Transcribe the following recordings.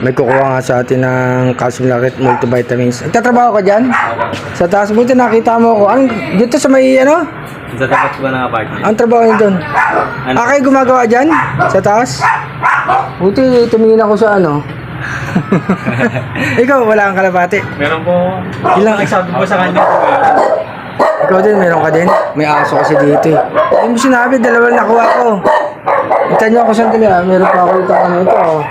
May kukuha nga sa atin ng calcium laurate multivitamins. Nagtatrabaho ka dyan? Sa taas. Buti nakita mo ako. Anong, dito sa may ano? Sa tapat ba ng apartment? Ang trabaho niyo doon? Ano? Kayo gumagawa dyan? Sa taas? Buti tumingin ako sa ano. Ikaw, wala kang kalapati. Meron po. Ilang- Nagsabi po sa kanya. Ikaw din, meron ka din? May aso kasi dito eh. Hindi mo sinabi, dalawa nakuha ko. Kita niyo ako sandali ah. Meron pa ako ito. Ano ito oh.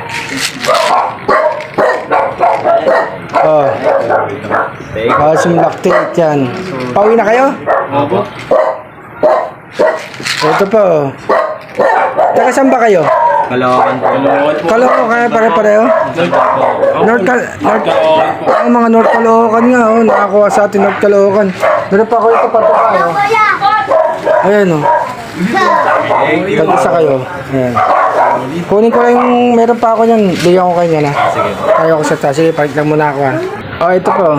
Oh. Calcium lactate yan. Pauwi na kayo? Opo. Ito po. Taga saan ba kayo? Kalawakan po. Caloocan kayo pare-pareho? North ang mga North Caloocan nga oh. Nakakuha sa atin North Caloocan. Meron pa ako ito patuka oh. Ayan oh. Tag-isa kayo. Ayan. Kunin ko lang yung meron pa ako niyan. Bigyan ko kayo niyan ha. Sige. Tayo ko sa taas. Sige, palit lang muna ako ha. Oh, ito po.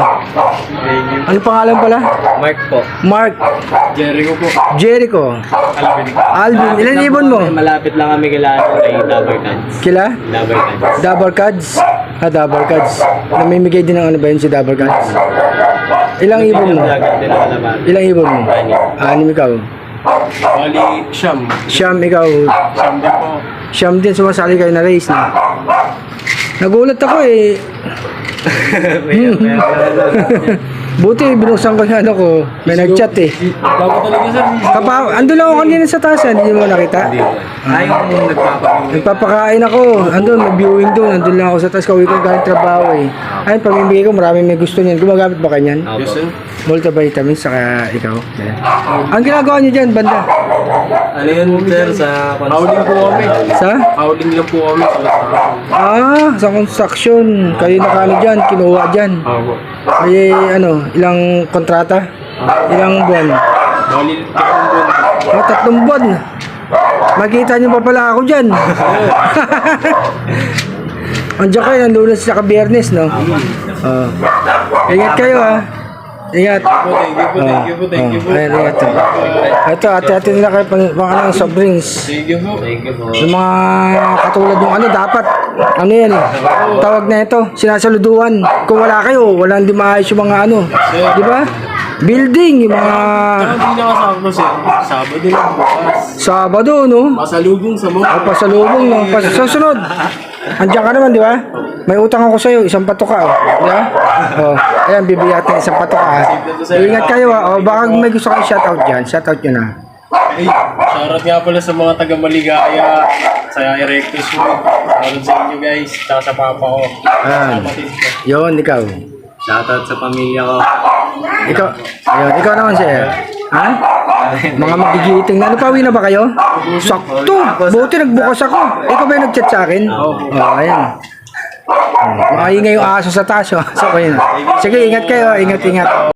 Ano pangalan pala? Mark po. Mark Jericho po. Jericho. Alvin. Ilan ibon mo? Malapit lang kami kila kay Dabber Cards. Kila? Dabber Cards. Dabber Cards. Dabber Cards. Namimigay din ng ano ba yun si Dabber Cards? Ilang ibon mo? Ilang ibon mo? Anim ikaw. Bali, Siyam. Siyam ikaw. Siyam din po. Siyam din sumasali kayo na race na. Nagulat ako eh. Buti binuksan ko yung ano ko. May nag-chat eh. Bago talaga sir. Andun lang ako kanina sa taas. Hindi mo nakita? Ayaw mo nagpapakain. Nagpapakain ako. Andun, may viewing doon. Andun lang ako sa taas. Kauwi ko galing trabaho eh. Ayun, pamimigay ko. Marami may gusto niyan. Gumagamit ba kanyan? Yes sir. Multivitamins, saka ikaw. Ayan. Ang ginagawa niyo dyan, banda? Ano yun sir sa howling po kami. Sa? Howling lang po kami sa Sa construction. Kayo na kano dyan, kinuha dyan. Opo. May ano, ilang kontrata? Ilang buwan? Bali, 3 buwan. 3 buwan. Makita niyo pa pala ako dyan. Andiyan kayo, ng Lunes sa Biyernes, no? Ingat kayo, ha? Ingat. Thank you po. Ayan, ingat. Ito, ate-ate nila kayo pang ano, soft drinks. Thank you po. Yung mga katulad yung ano, dapat, ano yan eh, tawag na ito, sinasaluduan. Kung wala kayo, wala hindi maayos yung mga ano, di ba? Building, yung mga Hindi na kasama sir. Sabado lang bukas. Sabado, no? Masalubong sa mga. Pasalubong, no? Susunod. Andiyan ka naman, di ba? May utang ako sa'yo, isang patoka, oh. Di ba? Oh, ayan, bibigyan natin isang patoka, ha? Ingat kayo, ha? Oh, baka may gusto kayo shoutout dyan, shoutout nyo na. Ay, shoutout nga pala sa mga taga Maligaya, sa Erectus Food. Shoutout sa inyo guys, tsaka sa papa ko. Ayan. Kapatid ko. Yun, ikaw. Shoutout sa pamilya ko. Ikaw, ayun, ikaw naman siya. Ha? Mga magigiting na. Ano, pauwi na ba kayo? Sakto! Buti nagbukas ako. Ikaw ba yung nag-chat sa akin? Oo. Ayan. Makaingay yung aso sa taas. Oh. So, ayun. Sige, ingat kayo. Ingat.